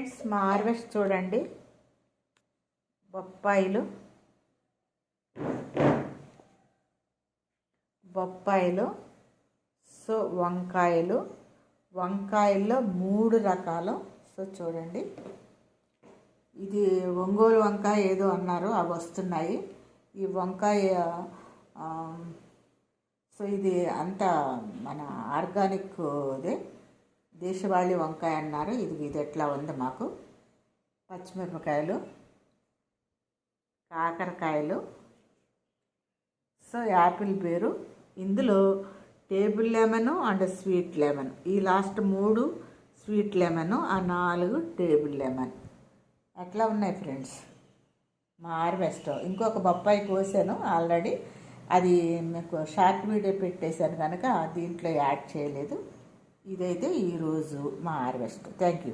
Friends, మా harvest చూడండి. బొప్పాయిలు so వంకాయల్లో 3 రకాలు. సో చూడండి, ఇది ఒంగోలు వంకాయ ఏదో అన్నారు, అవి వస్తున్నాయి. ఈ వంకాయ సో ఇది అంతా మన ఆర్గానిక్ ఇదే, దేశవాళీ వంకాయ అన్నారు. ఇది ఎట్లా ఉంది మాకు. పచ్చిమిరపకాయలు, కాకరకాయలు, సో యాపిల్ పేరు, ఇందులో table lemon and sweet lemon, ఈ లాస్ట్ 3 స్వీట్ లెమన్, ఆ 4 టేబుల్ లెమన్. అట్లా ఉన్నాయి ఫ్రెండ్స్ మా హార్వెస్ట్. ఇంకొక బొప్పాయి కోసాను ఆల్రెడీ, అది మీకు షార్ట్ వీడియో పెట్టేశాను కనుక దీంట్లో యాడ్ చేయలేదు. ఇదైతే ఈరోజు మా హార్వెస్ట్. Thank you.